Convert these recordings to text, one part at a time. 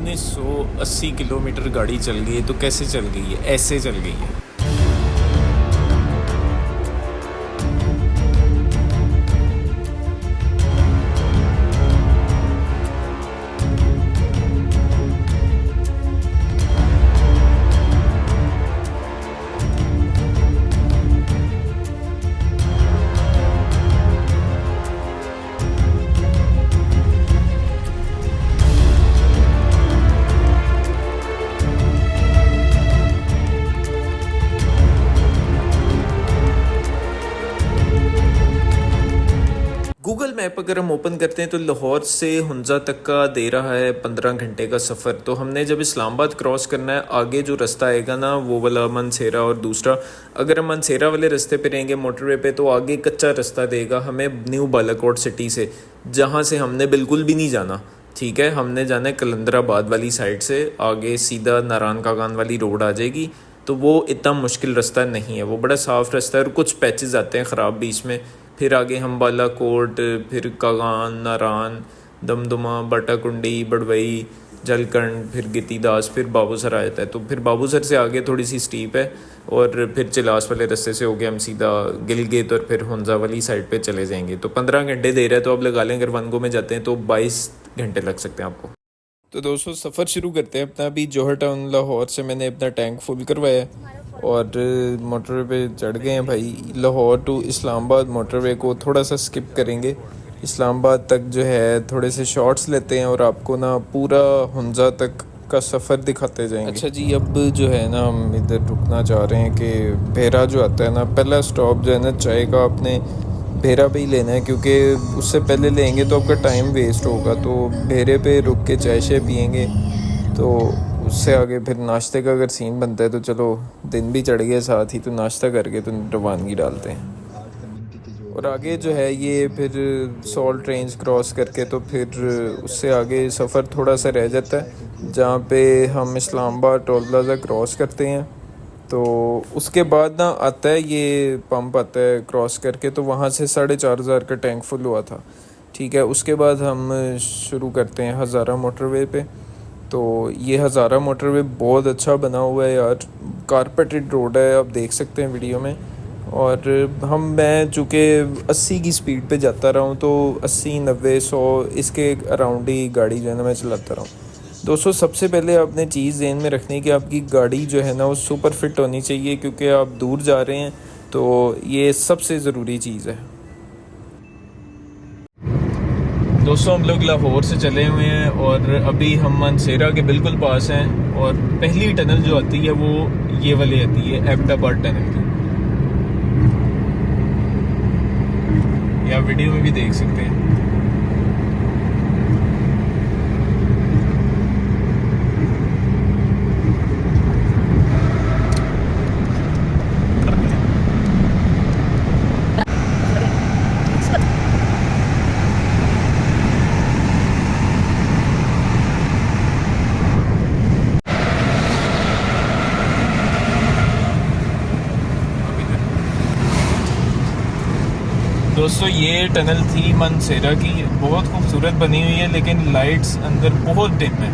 1980 kilometre गाड़ी चल गई है। तो कैसे चल गई है? ऐसे चल गई है। गूगल मैप अगर हम ओपन करते हैं तो लाहौर से हुंजा तक का दे रहा है 15 घंटे का सफ़र। तो हमने जब इस्लामाबाद क्रॉस करना है, आगे जो रास्ता आएगा ना वो वाला मनसेरा, और दूसरा अगर हम मनसेरा वाले रास्ते पे रहेंगे मोटरवे पे तो आगे कच्चा रास्ता देगा हमें न्यू बालाकोट सिटी से, जहाँ से हमने बिल्कुल भी नहीं जाना। ठीक है, हमने जाना है कलंदराबाद वाली साइड से, आगे सीधा नारायण कागान वाली रोड आ जाएगी। तो वो इतना मुश्किल रास्ता नहीं है, वो बड़ा साफ़ रास्ता है और कुछ पैचेस आते हैं ख़राब बीच में। फिर आगे हम बालाकोट, फिर कागान, नारायण, दमदमा, बाटाकुंडी, बड़वई, जलकंड, फिर गितीदास, फिर बाबूसर आ जाता है। तो फिर बाबूसर से आगे थोड़ी सी स्टीप है और फिर चिलास वाले रास्ते से हो गए हम सीधा गिलगित और फिर हुंजा वाली साइड पे चले जाएंगे। तो 15 घंटे दे रहा है, तो अब लगा लें अगर वन गो में जाते हैं तो 22 घंटे लग सकते हैं आपको। तो दोस्तों सफ़र शुरू करते हैं अपना। अभी जौहर टाउन लाहौर से मैंने अपना टैंक फुल करवाया है और मोटरवे पे चढ़ गए हैं भाई। लाहौर टू इस्लामाबाद मोटरवे को थोड़ा सा स्किप करेंगे, इस्लामाबाद तक जो है थोड़े से शॉट्स लेते हैं और आपको ना पूरा हुंजा तक का सफ़र दिखाते जाएंगे। अच्छा जी, अब जो है ना हम इधर रुकना चाह रहे हैं कि भेरा जो आता है ना, पहला स्टॉप जो है ना चाय का अपने भेरा पे ही लेना है, क्योंकि उससे पहले लेंगे तो आपका टाइम वेस्ट होगा। तो भेरे पे रुक के चाय शाय पियेंगे, तो उससे आगे फिर नाश्ते का अगर सीन बनता है तो चलो दिन भी चढ़ गया साथ ही, तो नाश्ता करके तो रवानगी डालते हैं। और आगे जो है ये फिर सॉल्ट रेंज क्रॉस करके तो फिर उससे आगे सफ़र थोड़ा सा रह जाता है, जहाँ पे हम इस्लामाबाद टोल प्लाज़ा क्रॉस करते हैं। तो उसके बाद ना आता है ये पंप आता है क्रॉस करके, तो वहाँ से 4,500 का टैंक फुल हुआ था। ठीक है, उसके बाद हम शुरू करते हैं हज़ारा मोटरवे पे। तो ये हज़ारा मोटरवे बहुत अच्छा बना हुआ है यार, कारपेटेड रोड है, आप देख सकते हैं वीडियो में। और मैं चूँकि 80 की स्पीड पे जाता रहा हूँ, तो 80, 90, 100 इसके अराउंड ही गाड़ी जो है ना मैं चलाता रहा हूँ। दोस्तों सबसे पहले आपने चीज़ ध्यान में रखनी है कि आपकी गाड़ी जो है ना वो सुपर फिट होनी चाहिए, क्योंकि आप दूर जा रहे हैं, तो ये सबसे ज़रूरी चीज़ है। दोस्तों हम लोग लाहौर से चले हुए हैं और अभी हम मनसेरा के बिल्कुल पास हैं, और पहली टनल जो आती है वो ये वाली आती है एबटाबाद टनल की। ये आप वीडियो में भी देख सकते हैं। दोस्तों ये टनल थी मनसेरा की, बहुत खूबसूरत बनी हुई है, लेकिन लाइट्स अंदर बहुत डिम है,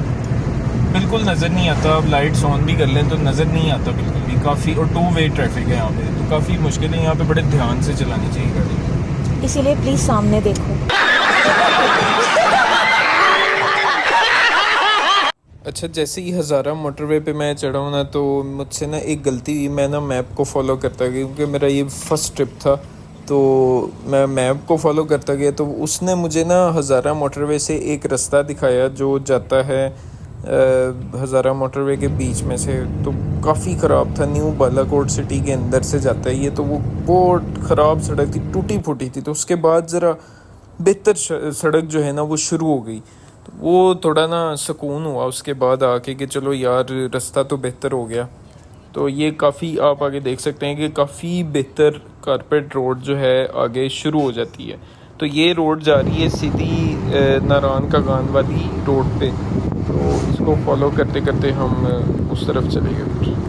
बिल्कुल नज़र नहीं आता। अब लाइट्स ऑन भी कर लें तो नज़र नहीं आता बिल्कुल भी, काफ़ी। और 2 वे ट्रैफिक है यहाँ पे, तो काफ़ी मुश्किल है यहाँ पे, बड़े ध्यान से चलानी चाहिए गाड़ी, इसीलिए प्लीज़ सामने देखो। अच्छा, जैसे ही हज़ारा मोटरवे पे मैं चढ़ा हूँ ना, तो मुझसे ना एक गलती हुई, मैं ना मैप को फॉलो करता गया, क्योंकि मेरा ये फर्स्ट ट्रिप था। तो मैं मैप को फॉलो करता गया, तो उसने मुझे ना हज़ारा मोटरवे से एक रास्ता दिखाया जो जाता है हज़ारा मोटरवे के बीच में से। तो काफ़ी ख़राब था, न्यू बालाकोट सिटी के अंदर से जाता है ये, तो वो बहुत ख़राब सड़क थी, टूटी फूटी थी। तो उसके बाद ज़रा बेहतर सड़क जो है ना वो शुरू हो गई, तो वो थोड़ा ना सुकून हुआ उसके बाद आके कि चलो यार रास्ता तो बेहतर हो गया। तो ये काफ़ी आप आगे देख सकते हैं कि काफ़ी बेहतर कारपेट रोड जो है आगे शुरू हो जाती है। तो ये रोड जा रही है सीधी नारायण कागान वाली रोड पे, तो इसको फॉलो करते करते हम उस तरफ चलेंगे फिर।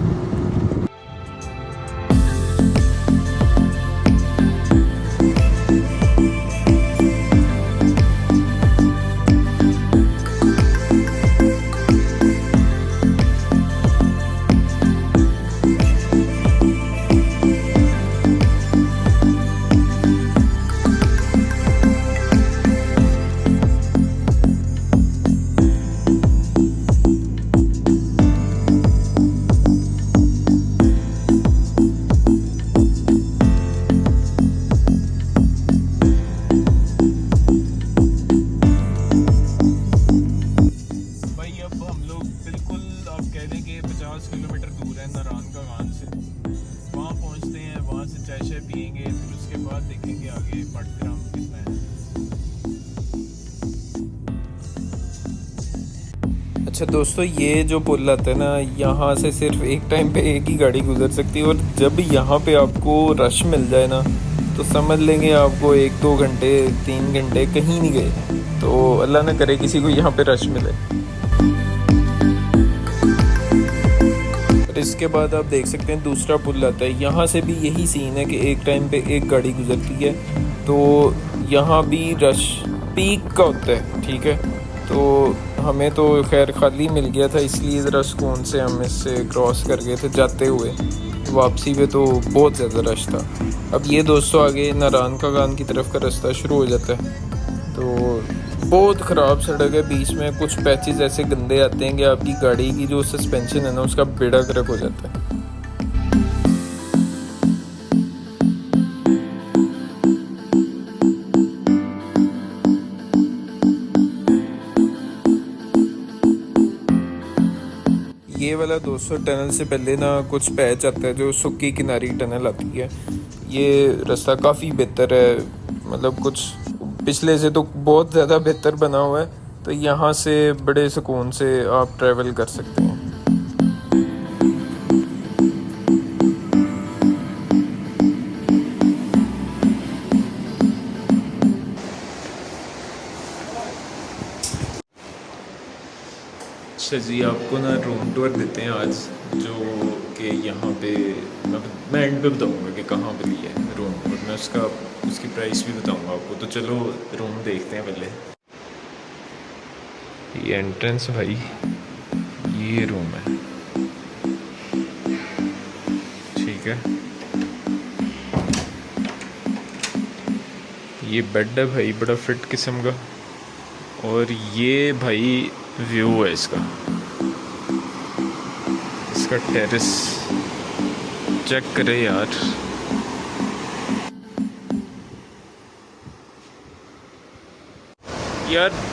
अच्छा दोस्तों, ये जो पुल आता है ना, यहाँ से सिर्फ एक टाइम पे एक ही गाड़ी गुजर सकती है, और जब यहाँ पे आपको रश मिल जाए ना, तो समझ लेंगे आपको 1-2 घंटे 3 घंटे कहीं नहीं गए। तो अल्लाह ना करे किसी को यहाँ पे रश मिले। और इसके बाद आप देख सकते हैं दूसरा पुल आता है, यहाँ से भी यही सीन है कि एक टाइम पे एक गाड़ी गुजरती है। तो यहाँ भी रश पीक का होता है, ठीक है। तो हमें तो खैर खाली मिल गया था, इसलिए ज़रा सुकून से हम इससे क्रॉस कर गए थे जाते हुए। वापसी पे तो बहुत ज़्यादा रश था। अब ये दोस्तों आगे नारायण का गान की तरफ का रास्ता शुरू हो जाता है। तो बहुत ख़राब सड़क है, बीच में कुछ पैचेस ऐसे गंदे आते हैं कि आपकी गाड़ी की जो सस्पेंशन है ना, उसका बेड़ा गर्क हो जाता है। ये वाला दोस्तों टनल से पहले ना कुछ पैच आता है जो सुक्की किनारी टनल आती है। ये रास्ता काफ़ी बेहतर है, मतलब कुछ पिछले से तो बहुत ज़्यादा बेहतर बना हुआ है। तो यहाँ से बड़े सुकून से आप ट्रैवल कर सकते हैं। अच्छा जी, आपको ना रूम टूर देते हैं आज, जो कि यहाँ पे मैं एंड पे बताऊँगा कि कहाँ पे लिया है रूम टूर। मैं उसकी प्राइस भी बताऊँगा आपको। तो चलो रूम देखते हैं पहले। ये एंट्रेंस भाई, ये रूम है, ठीक है। ये बेड है भाई, बड़ा फिट किस्म का। और ये भाई व्यू है इसका टेरेस चेक करे यार।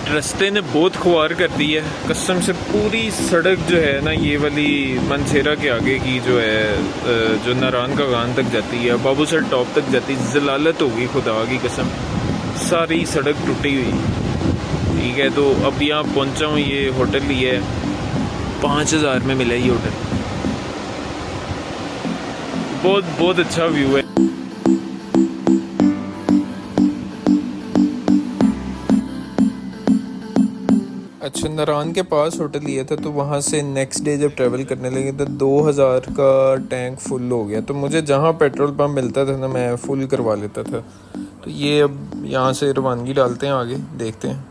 रास्ते ने बहुत खुआर कर दी है कसम से। पूरी सड़क जो है ना, ये वाली मनसेरा के आगे की जो है, जो नारायण का गान तक जाती है, बाबूसर टॉप तक जाती है, जलालत होगी खुदा की कसम। सारी सड़क टूटी हुई, ठीक है। तो अब यहाँ पहुँचा हूँ, ये होटल लिया है 5000 में मिला ये होटल। बहुत अच्छा व्यू है। अच्छा, नारायण के पास होटल लिया था, तो वहाँ से नेक्स्ट डे जब ट्रैवल करने लगे तो 2000 का टैंक फुल हो गया। तो मुझे जहाँ पेट्रोल पंप मिलता था ना, मैं फुल करवा लेता था। तो ये अब यहाँ से रवानगी डालते हैं, आगे देखते हैं।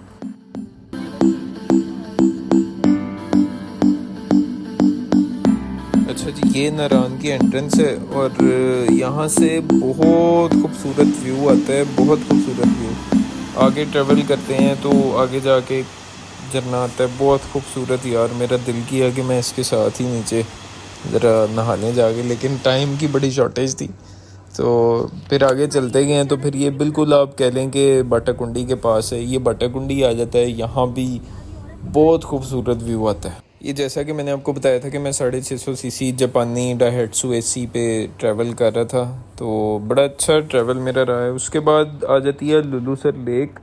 अच्छा जी, ये नारायण की एंट्रेंस है, और यहाँ से बहुत खूबसूरत व्यू आता है, बहुत खूबसूरत व्यू। आगे ट्रैवल करते हैं तो आगे जाके झरना आता है, बहुत खूबसूरत यार। मेरा दिल किया कि मैं इसके साथ ही नीचे ज़रा नहाने जाके, लेकिन टाइम की बड़ी शॉर्टेज थी। तो फिर आगे चलते गए हैं, तो फिर ये बिल्कुल आप कह लें कि बाटाकुंडी के पास है। ये बाटाकुंडी आ जाता है, यहाँ भी बहुत खूबसूरत व्यू आता है। ये जैसा कि मैंने आपको बताया था कि मैं 650 सीसी जापानी डायहेट्सू एसी पे ट्रैवल कर रहा था, तो बड़ा अच्छा ट्रैवल मेरा रहा है। उसके बाद आ जाती है लुलुसर लेक।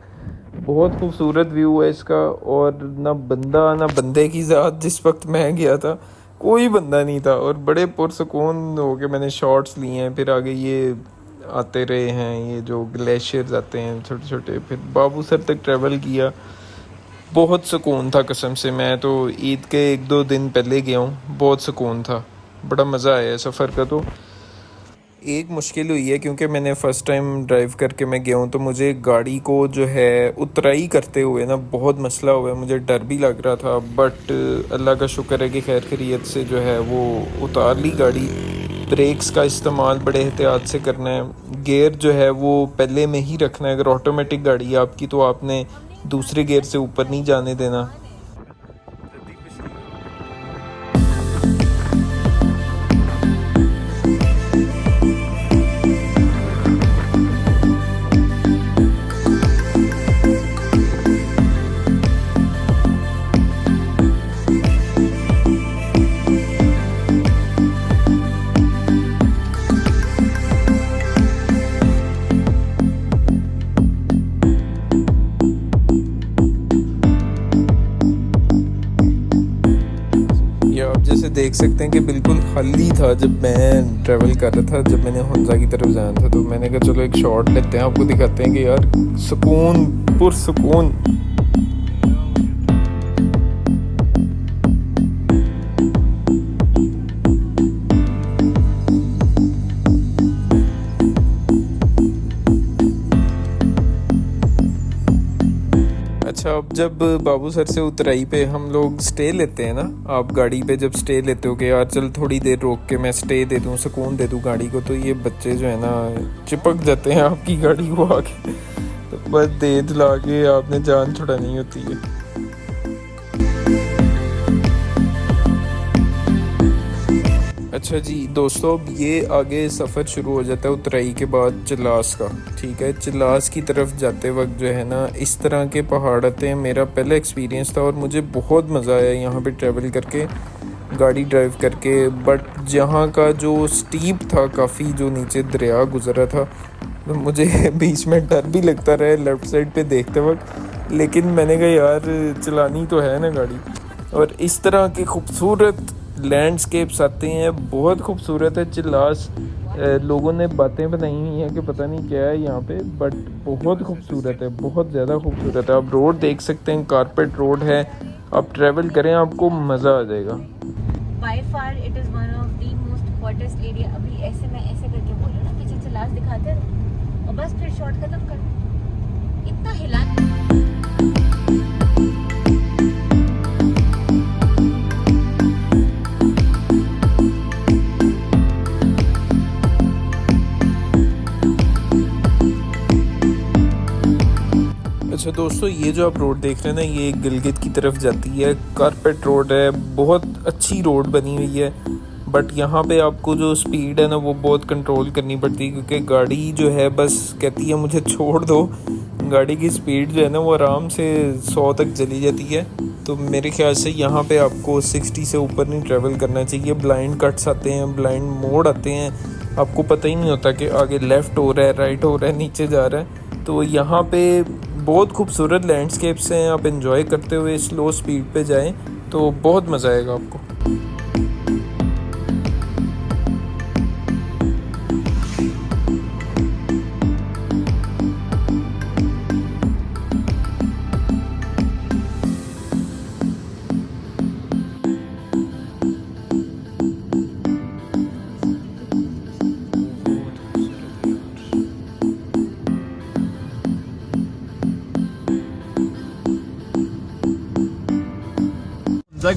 बहुत खूबसूरत व्यू है इसका, और ना बंदा ना बंदे की ज़ात। जिस वक्त मैं गया था कोई बंदा नहीं था, और बड़े पुरसकून हो के मैंने शॉट्स लिए हैं। फिर आगे ये आते रहे हैं, ये जो ग्लेशियर्स आते हैं छोटे छोटे। फिर बाबूसर तक ट्रैवल किया, बहुत सुकून था कसम से। मैं तो ईद के 1-2 दिन पहले गया हूँ, बहुत सुकून था, बड़ा मज़ा आया सफ़र का। तो एक मुश्किल हुई है क्योंकि मैंने फ़र्स्ट टाइम ड्राइव करके मैं गया हूँ, तो मुझे गाड़ी को जो है उतराई करते हुए ना बहुत मसला हुआ है। मुझे डर भी लग रहा था, बट अल्लाह का शुक्र है कि खैर खैरियत से जो है वो उतार ली गाड़ी। ब्रेक्स का इस्तेमाल बड़े एहतियात से करना है, गियर जो है वो पहले में ही रखना है। अगर ऑटोमेटिक गाड़ी है आपकी तो आपने दूसरे गियर से ऊपर नहीं जाने देना। जैसे देख सकते हैं कि बिल्कुल खाली था जब मैं ट्रैवल कर रहा था, जब मैंने हुंजा की तरफ जाना था। तो मैंने कहा चलो एक शॉट लेते हैं, आपको दिखाते हैं कि यार सुकून, पुरसुकून। अच्छा, अब जब बाबू सर से उतराई पे हम लोग स्टे लेते हैं ना, आप गाड़ी पे जब स्टे लेते हो कि यार चल थोड़ी देर रोक के मैं स्टे दे दूँ, सुकून दे दूँ गाड़ी को, तो ये बच्चे जो है ना चिपक जाते हैं आपकी गाड़ी को आके। तो बस दे दिला के आपने जान छुड़ानी होती है। अच्छा जी दोस्तों, अब ये आगे सफ़र शुरू हो जाता है उतराई के बाद चिल्लास का। ठीक है, चिल्लास की तरफ जाते वक्त जो है ना इस तरह के पहाड़ आते हैं। मेरा पहला एक्सपीरियंस था और मुझे बहुत मज़ा आया यहाँ पे ट्रैवल करके, गाड़ी ड्राइव करके। बट जहाँ का जो स्टीप था काफ़ी, जो नीचे दरिया गुजरा था, तो मुझे बीच में डर भी लगता रहा लेफ़्ट साइड पे देखते वक्त। लेकिन मैंने कहा यार चलानी तो है ना गाड़ी। और इस तरह के खूबसूरत लैंडस्केप्स आते हैं, बहुत खूबसूरत है चिल्लास। लोगों ने बातें बनाई हुई हैं कि पता नहीं क्या है यहाँ पे, बट बहुत खूबसूरत है, बहुत ज़्यादा खूबसूरत है। आप रोड देख सकते हैं, कारपेट रोड है। आप ट्रैवल करें, आपको मज़ा आ जाएगा। By far it is one of the most hottest area. अभी ऐसे मैं ऐसे करके बोल रहा हूँ ना, पीछे चिल्लास दिखाते रहो और बस फिर शॉट खत्म कर, इतना हिला। अच्छा दोस्तों, ये जो आप रोड देख रहे हैं ना, ये गिलगित की तरफ जाती है। कारपेट रोड है, बहुत अच्छी रोड बनी हुई है। बट यहाँ पे आपको जो स्पीड है ना वो बहुत कंट्रोल करनी पड़ती है, क्योंकि गाड़ी जो है बस कहती है मुझे छोड़ दो। गाड़ी की स्पीड जो है ना वो आराम से 100 तक चली जाती है। तो मेरे ख्याल से यहाँ पे आपको 60 से ऊपर नहीं ट्रैवल करना चाहिए। ब्लाइंड कट्स आते हैं, ब्लाइंड मोड़ आते हैं, आपको पता ही नहीं होता कि आगे लेफ़्ट हो रहा है, राइट हो रहा है, नीचे जा रहा है। तो यहाँ पे बहुत खूबसूरत लैंडस्केप्स हैं। आप एंजॉय करते हुए स्लो स्पीड पे जाएं तो बहुत मज़ा आएगा आपको।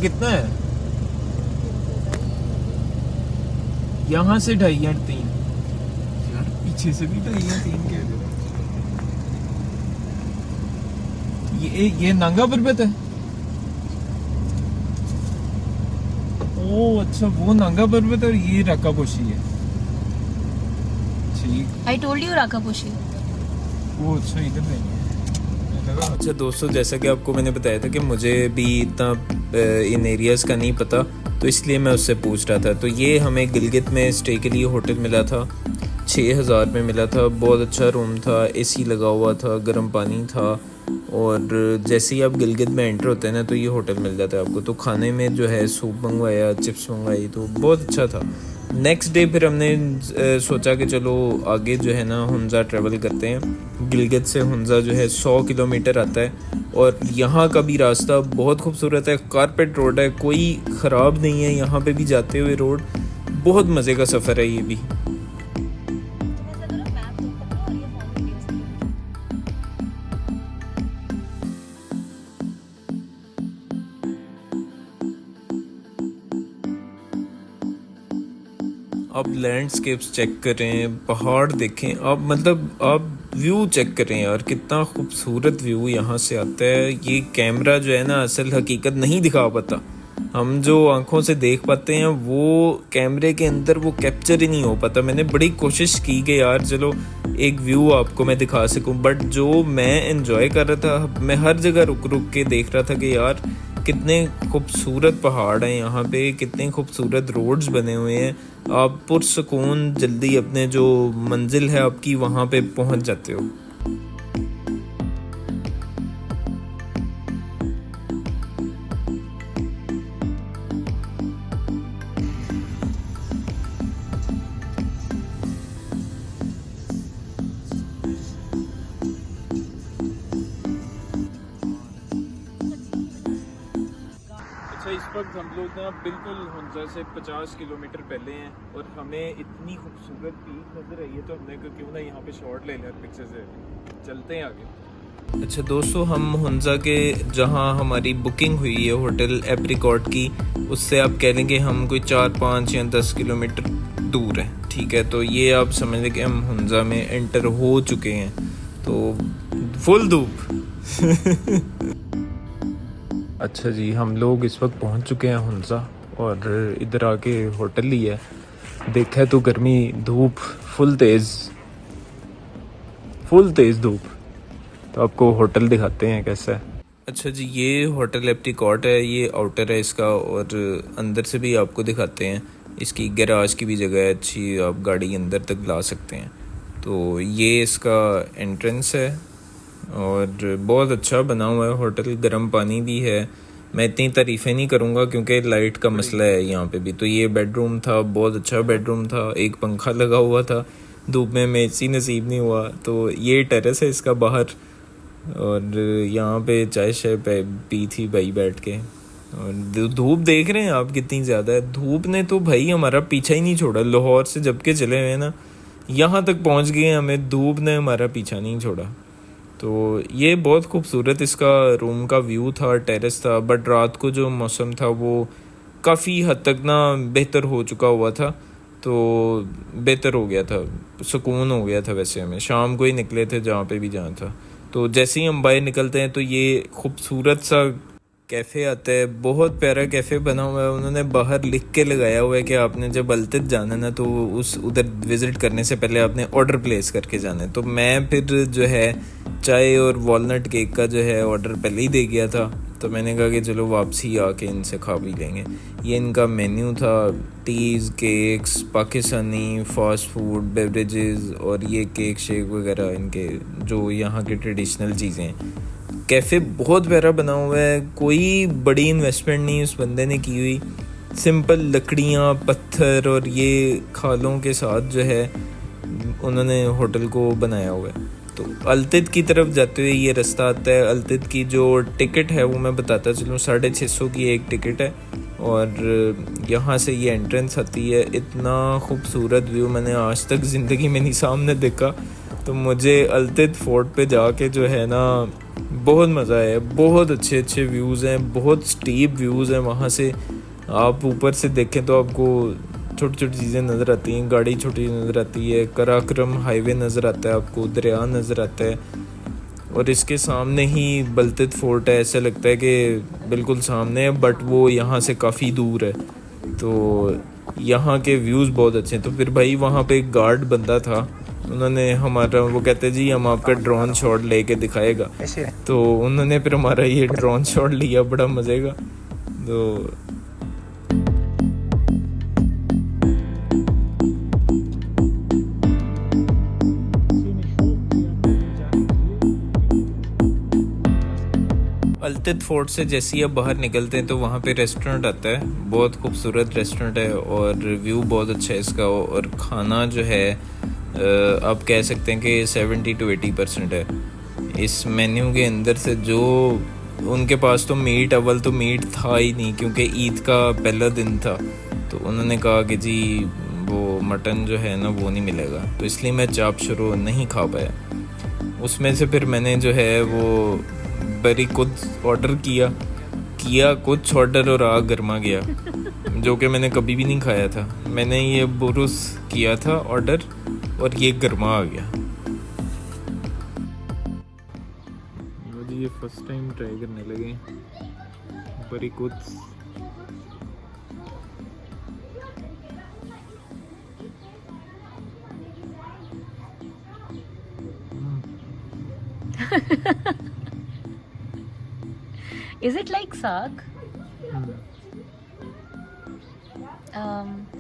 कितना है यहाँ से? 2.5 या 3 यार, पीछे से भी 2.5 या 3 कह रहे हो। ये नांगा पर्वत है। ओ अच्छा, वो नांगा पर्वत और ये राकापोशी है। ठीक, आई टोल्ड यू राकापोशी। वो अच्छा इधर नहीं है। अच्छा दोस्तों, जैसा कि आपको मैंने बताया था कि मुझे भी इतना इन एरियाज़ का नहीं पता, तो इसलिए मैं उससे पूछ रहा था। तो ये हमें गिलगित में स्टे के लिए होटल मिला था, 6000 में मिला था। बहुत अच्छा रूम था, एसी लगा हुआ था, गर्म पानी था। और जैसे ही आप गिलगित में एंटर होते हैं ना तो ये होटल मिल जाता है आपको। तो खाने में जो है सूप मंगवाया, चिप्स मंगवाई, तो बहुत अच्छा था। नेक्स्ट डे फिर हमने सोचा कि चलो आगे जो है ना हुंजा ट्रैवल करते हैं। गिलगित से हुंजा जो है 100 किलोमीटर आता है और यहाँ का भी रास्ता बहुत खूबसूरत है। कारपेट रोड है, कोई ख़राब नहीं है यहाँ पे भी जाते हुए रोड। बहुत मज़े का सफ़र है ये भी। आप लैंडस्केप्स चेक करें, पहाड़ देखें, आप मतलब आप व्यू चेक करें यार, कितना खूबसूरत व्यू यहाँ से आता है। ये कैमरा जो है ना असल हकीकत नहीं दिखा पाता। हम जो आंखों से देख पाते हैं वो कैमरे के अंदर वो कैप्चर ही नहीं हो पाता। मैंने बड़ी कोशिश की कि यार चलो एक व्यू आपको मैं दिखा सकूं, बट जो मैं एंजॉय कर रहा था, मैं हर जगह रुक रुक के देख रहा था कि यार कितने खूबसूरत पहाड़ हैं यहाँ पे, कितने खूबसूरत रोड्स बने हुए हैं। आप पुरसुकून जल्दी अपने जो मंजिल है आपकी वहाँ पे पहुँच जाते हो। वक्त हम लोग ना बिल्कुल हुंजा से 50 किलोमीटर पहले हैं और हमें इतनी खूबसूरत पीक नज़र आई है, तो हमने कहा क्यों ना यहाँ पे शॉट ले लें पिक्चर से। चलते हैं आगे। अच्छा दोस्तों, हम हुंजा के जहाँ हमारी बुकिंग हुई है होटल एप्रिकॉट की, उससे आप कह लेंगे हम कोई 4, 5 या 10 किलोमीटर दूर है। ठीक है, तो ये आप समझ लें कि हम हुंजा में एंटर हो चुके हैं। तो फुल धूप अच्छा जी, हम लोग इस वक्त पहुंच चुके हैं हुंजा और इधर आके होटल लिया है। देखा है तो गर्मी, धूप फुल तेज़ धूप। तो आपको होटल दिखाते हैं कैसा है। अच्छा जी, ये होटल एप्रिकॉट है, ये आउटर है इसका, और अंदर से भी आपको दिखाते हैं। इसकी गैराज की भी जगह है अच्छी, आप गाड़ी अंदर तक ला सकते हैं। तो ये इसका एंट्रेंस है और बहुत अच्छा बना हुआ है होटल, गर्म पानी भी है। मैं इतनी तारीफ़ें नहीं करूँगा क्योंकि लाइट का मसला है यहाँ पे भी। तो ये बेडरूम था, बहुत अच्छा बेडरूम था, एक पंखा लगा हुआ था, धूप में एसी नसीब नहीं हुआ। तो ये टेरेस है इसका बाहर, और यहाँ पे चाय शाय पी थी भाई बैठ के। और धूप देख रहे हैं आप कितनी ज़्यादा है। धूप ने तो भाई हमारा पीछा ही नहीं छोड़ा। लाहौर से जब के चले हुए ना, यहाँ तक पहुँच गए हमें, धूप ने हमारा पीछा नहीं छोड़ा। तो ये बहुत खूबसूरत इसका रूम का व्यू था, टेरेस था। बट रात को जो मौसम था वो काफ़ी हद तक ना बेहतर हो चुका हुआ था, तो बेहतर हो गया था, सुकून हो गया था। वैसे हमें शाम को ही निकले थे जहाँ पे भी जाना था। तो जैसे ही हम बाहर निकलते हैं तो ये खूबसूरत सा कैफ़े आता है, बहुत प्यारा कैफ़े बना हुआ है। उन्होंने बाहर लिख के लगाया हुआ है कि आपने जब अल्तित जाना ना, तो उस उधर विज़िट करने से पहले आपने ऑर्डर प्लेस करके जाना है। तो मैं फिर जो है चाय और वॉलनट केक का जो है ऑर्डर पहले ही दे गया था। तो मैंने कहा कि चलो वापसी आके इनसे खा भी लेंगे। ये इनका मेन्यू था, teas, cakes, Pakistani fast food, beverages, और ये केक शेक वगैरह इनके जो यहाँ के ट्रेडिशनल चीज़ें हैं। कैफ़े बहुत प्यारा बना हुआ है, कोई बड़ी इन्वेस्टमेंट नहीं उस बंदे ने की हुई। सिंपल लकड़ियाँ, पत्थर और ये खालों के साथ जो है उन्होंने होटल को बनाया हुआ है। तो अल्तित की तरफ जाते हुए ये रास्ता आता है। अल्तित की जो टिकट है वो मैं बताता चलूँ, 650 की एक टिकट है, और यहाँ से ये एंट्रेंस आती है। इतना खूबसूरत व्यू मैंने आज तक ज़िंदगी में नहीं सामने देखा। तो मुझे अल्तित फोर्ट पे जाके जो है ना बहुत मज़ा आया। बहुत अच्छे अच्छे व्यूज़ हैं, बहुत स्टीप व्यूज़ हैं। वहाँ से आप ऊपर से देखें तो आपको छोटी छोटी चीज़ें नज़र आती हैं, गाड़ी छोटी नज़र आती है, कराक्रम हाईवे नज़र आता है आपको, दरिया नज़र आता है, और इसके सामने ही बल्तित फोर्ट है। ऐसा लगता है कि बिल्कुल सामने है, बट वो यहाँ से काफ़ी दूर है। तो यहाँ के व्यूज़ बहुत अच्छे हैं। तो फिर भाई वहाँ पे एक गार्ड बंदा था, उन्होंने हमारा, वो कहते जी हम आपका ड्रोन शॉट लेके दिखाएगा। तो उन्होंने फिर हमारा ये ड्रोन शॉट लिया, बड़ा मज़े का। तो अल्तित फोर्ट से जैसे ही आप बाहर निकलते हैं तो वहाँ पे रेस्टोरेंट आता है, बहुत खूबसूरत रेस्टोरेंट है और व्यू बहुत अच्छा है इसका। और खाना जो है आप कह सकते हैं कि 70 to 80% है इस मेन्यू के अंदर से। जो उनके पास तो मीट, अव्वल तो मीट था ही नहीं क्योंकि ईद का पहला दिन था। तो उन्होंने कहा कि जी वो मटन जो है ना वो नहीं मिलेगा, तो इसलिए मैं चाप शुरू नहीं खा पाया। उसमें से फिर मैंने जो है वो बरी कुछ ऑर्डर किया कुछ ऑर्डर और आ गर्मा गया, जो कि मैंने कभी भी नहीं खाया था। मैंने ये बुरुस किया था ऑर्डर और ये गर्मा आ गया। ये फर्स्ट टाइम ट्राई करने लगे बरी कुछ। Is it like saag?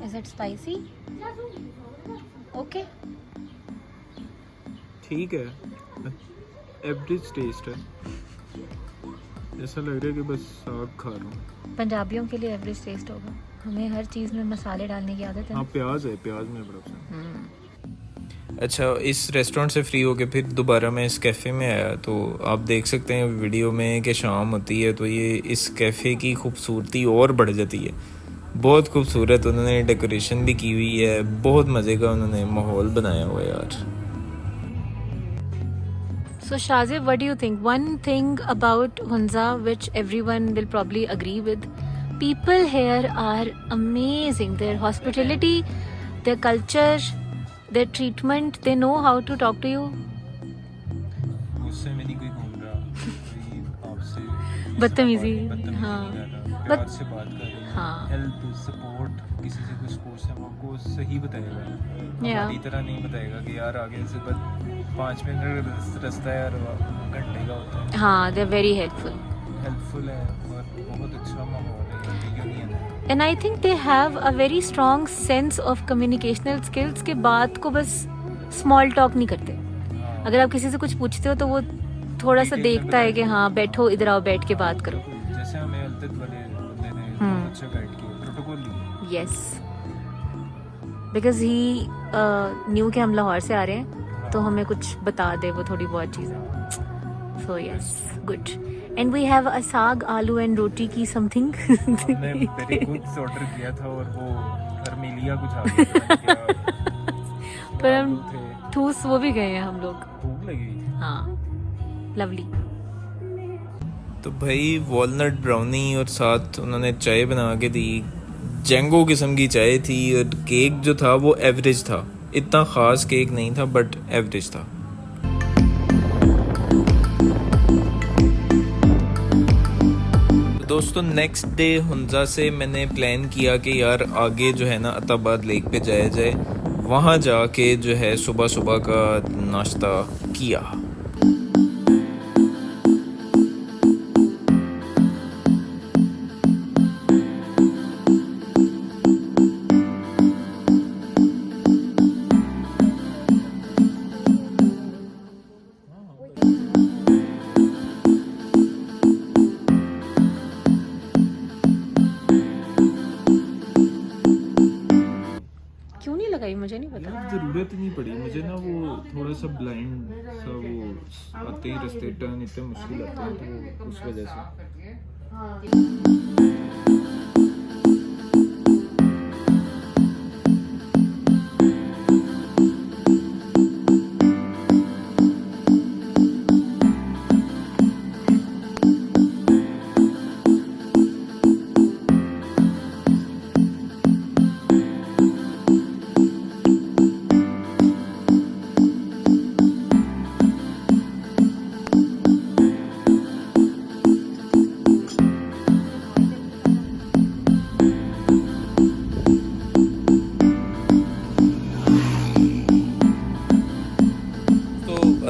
Is it spicy? Okay. ठीक है, एवरेज टेस्ट है। ऐसा लग रहा है कि बस साग खा रहा हूँ। पंजाबियों के लिए एवरेज टेस्ट होगा, हमें हर चीज़ में मसाले डालने की आदत है। हाँ, प्याज है, प्याज में बड़ा पसंद। अच्छा, इस रेस्टोरेंट से फ्री होके फिर दोबारा मैं इस कैफ़े में आया, तो आप देख सकते हैं वीडियो में कि शाम होती है तो ये इस कैफ़े की खूबसूरती और बढ़ जाती है। बहुत खूबसूरत उन्होंने डेकोरेशन भी की हुई है, बहुत मज़े का उन्होंने माहौल बनाया हुआ है यार। So Shazib, what do you think? One thing about Hunza which everyone will probably agree with, people here are amazing. Their hospitality, their culture, their treatment, they know how to talk to you. गुस्से में नहीं कोई घूम रहा, कोई आपसे बदतमीजी, बदतमीजी हाँ। नहीं कर रहा, बट प्यार से बात कर रहे हैं, हाँ। हेल्प सपोर्ट, किसी से कोई स्पोर्ट्स है वो आपको सही बताएगा, Yeah. हमारी तरह नहीं बताएगा कि यार आगे से बस 5 मिनट का रास्ता है और घंटे का होता है। हाँ, they're very helpful. हेल्पफुल है और बहुत अच्छा माहौल है यूनियन है। And I think they have a very strong sense of communicational skills के बात को बस small talk नहीं करते। हाँ, अगर आप किसी से कुछ पूछते हो तो वो थोड़ा सा Detail में देखता है कि बताएगा। हाँ बैठो, इधर आओ, बैठ के बात करो। जैसे हमें अल्तद वाले बंदे ने बहुत अच्छा गाइड किया, प्रोटोकॉल लिया। Yes, because he knew कि हम लाहौर से आ रहे हैं तो हमें कुछ बता दे वो थोड़ी बहुत चीज़ें। So yes, good. And we have a साग आलू एंड रोटी की something. हमने वेरी गुड ऑर्डर किया था और वो हरमिलिया कुछ आ गया था, क्या पर हम आलू थे, ठूस वो भी गए हैं हम लोग। भूख लगी हुई थी। हाँ, लवली। तो भाई वॉलनट ब्राउनी और साथ उन्होंने चाय बना के दी, जेंगो किस्म की चाय थी, और केक जो था वो एवरेज था, इतना ख़ास केक नहीं था बट एवरेज था। दोस्तों नेक्स्ट डे हुंजा से मैंने प्लान किया कि यार आगे जो है ना अताबाद लेक पे जाया जाए, वहाँ जाके जो है सुबह सुबह का नाश्ता किया। क्यों नहीं लगाई मुझे नहीं पता। यार जरूरत नहीं पड़ी मुझे ना, वो थोड़ा सा ब्लाइंड सा वो आते ही रास्ते टर्न इतने मुश्किल आते हैं तो उस वजह से।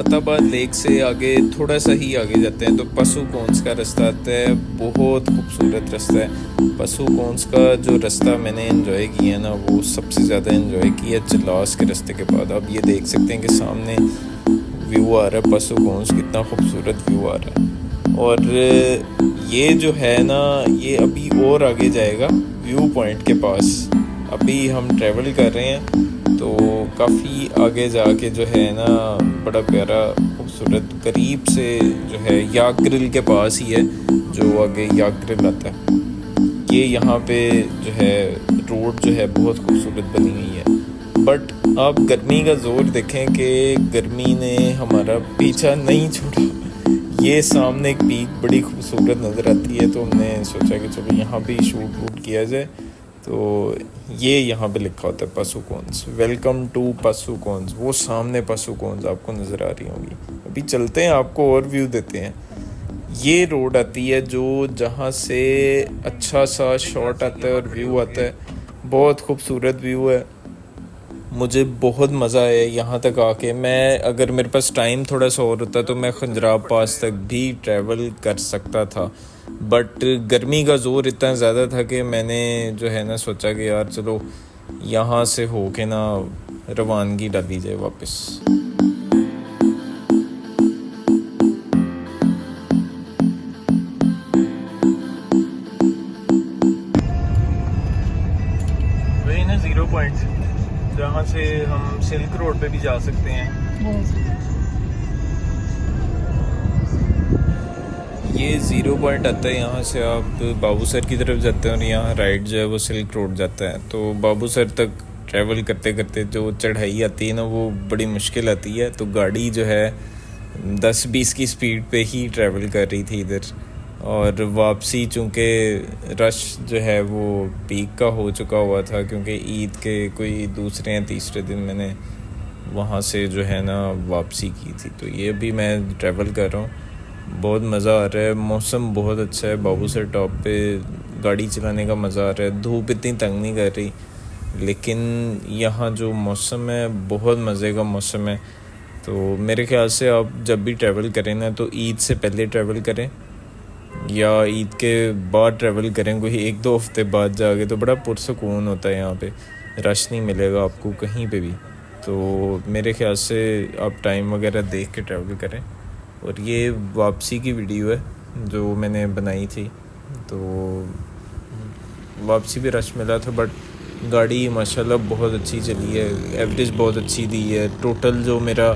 अताबाद लेक से आगे थोड़ा सा ही आगे जाते हैं तो पशुकोंस का रास्ता आता है, बहुत खूबसूरत रास्ता है। पशुकोंस का जो रास्ता मैंने एंजॉय किया ना, वो सबसे ज़्यादा एंजॉय किया चलास के रास्ते के बाद। आप ये देख सकते हैं कि सामने व्यू आ रहा है पशुकोंस, कितना खूबसूरत व्यू आ रहा है। और ये जो है ना, ये अभी और आगे जाएगा व्यू पॉइंट के पास। अभी हम ट्रैवल कर रहे हैं तो काफ़ी आगे जाके जो है ना बड़ा प्यारा खूबसूरत करीब से जो है याक ग्रिल के पास ही है, जो आगे याक ग्रिल आता है। ये यहाँ पे जो है रोड जो है बहुत खूबसूरत बनी हुई है। बट आप गर्मी का ज़ोर देखें कि गर्मी ने हमारा पीछा नहीं छोड़ा। ये सामने एक पीक बड़ी खूबसूरत नज़र आती है, तो हमने सोचा कि चलो यहाँ भी शूट वूट किया जाए। तो ये यहाँ पे लिखा होता है पशुकोंस, वेलकम टू पशुकोंस। वो सामने पशुकोंस आपको नज़र आ रही होंगी। अभी चलते हैं, आपको और व्यू देते हैं। ये रोड आती है जो जहाँ से अच्छा सा शॉट आता है और व्यू आता है, बहुत खूबसूरत व्यू है। मुझे बहुत मज़ा आया यहाँ तक आके। मैं अगर मेरे पास टाइम थोड़ा सा और होता तो मैं खंजराब पास तक भी ट्रैवल कर सकता था, बट गर्मी का ज़ोर इतना ज़्यादा था कि मैंने जो है ना सोचा कि यार चलो यहाँ से हो के ना रवानगी डाली जाए वापस। वही ना 0 पॉइंट्स जहाँ से हम सिल्क रोड पे भी जा सकते हैं। ये 0 पॉइंट आता है, यहाँ से आप बाबूसर की तरफ जाते हैं और यहाँ राइट जो है वो सिल्क रोड जाता है। तो बाबूसर तक ट्रैवल करते करते जो चढ़ाई आती है ना वो बड़ी मुश्किल आती है। तो गाड़ी जो है 10-20 की स्पीड पे ही ट्रैवल कर रही थी इधर, और वापसी चूँकि रश जो है वो पीक का हो चुका हुआ था, क्योंकि ईद के कोई दूसरे या तीसरे दिन मैंने वहाँ से जो है ना वापसी की थी। तो ये भी मैं ट्रैवल कर रहा हूँ, बहुत मज़ा आ रहा है। मौसम बहुत अच्छा है, बाबूसर टॉप पे गाड़ी चलाने का मज़ा आ रहा है। धूप इतनी तंग नहीं कर रही, लेकिन यहाँ जो मौसम है बहुत मज़े का मौसम है। तो मेरे ख्याल से आप जब भी ट्रैवल करें ना तो ईद से पहले ट्रैवल करें या ईद के बाद ट्रैवल करें, कोई 1-2 हफ्ते बाद जाके, तो बड़ा पुरसकून होता है। यहाँ पे रश नहीं मिलेगा आपको कहीं पे भी। तो मेरे ख्याल से आप टाइम वगैरह देख के ट्रैवल करें। और ये वापसी की वीडियो है जो मैंने बनाई थी। तो वापसी भी रश मिला था, बट गाड़ी माशाल्लाह बहुत अच्छी चली है, एवरेज बहुत अच्छी दी है। टोटल जो मेरा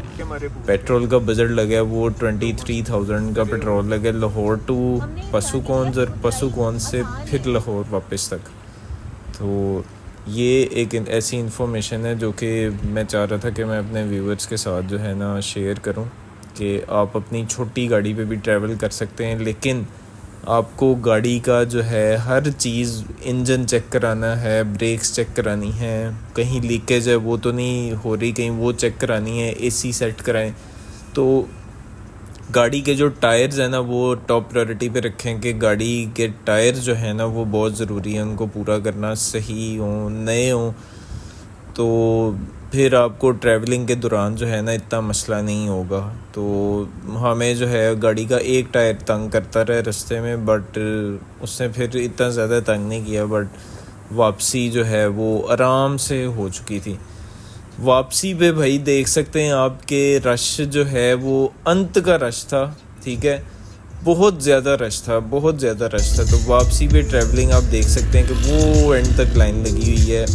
पेट्रोल का बजट लगा है वो 23,000 का पेट्रोल लगा है, लाहौर टू पशुकौंस और पशुकौंस से फिर लाहौर वापस तक। तो ये एक ऐसी इन्फॉर्मेशन है जो कि मैं चाह रहा था कि मैं अपने व्यूअर्स के साथ जो है ना शेयर करूं कि आप अपनी छोटी गाड़ी पे भी ट्रैवल कर सकते हैं, लेकिन आपको गाड़ी का जो है हर चीज़, इंजन चेक कराना है, ब्रेक्स चेक करानी है, कहीं लीकेज है वो तो नहीं हो रही, कहीं वो चेक करानी है, एसी सेट कराएं। तो गाड़ी के जो टायर्स हैं ना वो टॉप प्रायोरिटी पे रखें कि गाड़ी के टायर्स जो है ना वो बहुत ज़रूरी है, उनको पूरा करना, सही हों, नए हों। तो फिर आपको ट्रैवलिंग के दौरान जो है ना इतना मसला नहीं होगा। तो हमें जो है गाड़ी का एक टायर तंग करता रहे रास्ते में, बट उसने फिर इतना ज़्यादा तंग नहीं किया। बट वापसी जो है वो आराम से हो चुकी थी। वापसी पे भाई देख सकते हैं आपके रश जो है वो अंत का रश था, ठीक है, बहुत ज़्यादा रश था, बहुत ज़्यादा रश था। तो वापसी पे ट्रैवलिंग आप देख सकते हैं कि वो एंड तक लाइन लगी हुई है।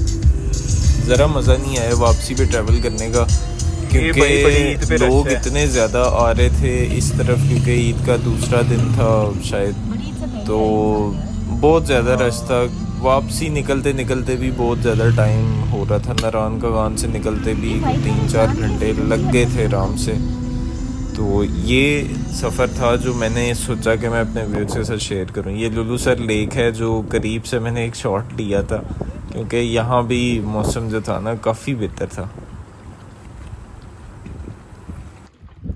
ज़रा मज़ा नहीं आया वापसी पे ट्रैवल करने का, क्योंकि लोग इतने ज़्यादा आ रहे थे इस तरफ, क्योंकि ईद का दूसरा दिन था शायद। तो बहुत ज़्यादा रश था। वापसी निकलते निकलते भी बहुत ज़्यादा टाइम हो रहा था। नारायण कागान से निकलते भी 3-4 घंटे लग गए थे आराम से। तो ये सफ़र था जो मैंने सोचा कि मैं अपने व्यूअर्स के साथ शेयर करूं। ये लुलुसर लेक है जो करीब से मैंने एक शॉट लिया था, क्योंकि यहाँ भी मौसम जो था ना काफ़ी बेहतर था।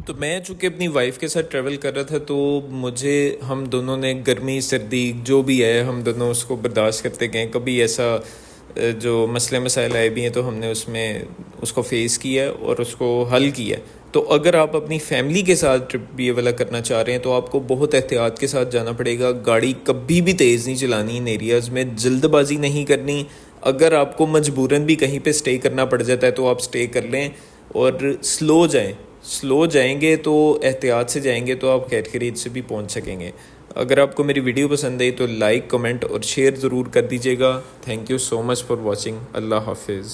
तो मैं चूँकि अपनी वाइफ के साथ ट्रैवल कर रहा था, तो मुझे, हम दोनों ने गर्मी सर्दी जो भी है हम दोनों उसको बर्दाश्त करते गए। कभी ऐसा जो मसले मसाइल आए भी हैं तो हमने उसमें उसको फेस किया और उसको हल किया। तो अगर आप अपनी फैमिली के साथ ट्रिप ये वाला करना चाह रहे हैं तो आपको बहुत एहतियात के साथ जाना पड़ेगा। गाड़ी कभी भी तेज़ नहीं चलानी इन एरियाज़ में, जल्दबाजी नहीं करनी। अगर आपको मजबूरन भी कहीं पे स्टे करना पड़ जाता है तो आप स्टे कर लें और स्लो जाएं। स्लो जाएंगे तो एहतियात से जाएंगे तो आप खैर खरीद से भी पहुंच सकेंगे। अगर आपको मेरी वीडियो पसंद आई तो लाइक, कमेंट और शेयर ज़रूर कर दीजिएगा। Thank you so much for watching. अल्लाह हाफिज़।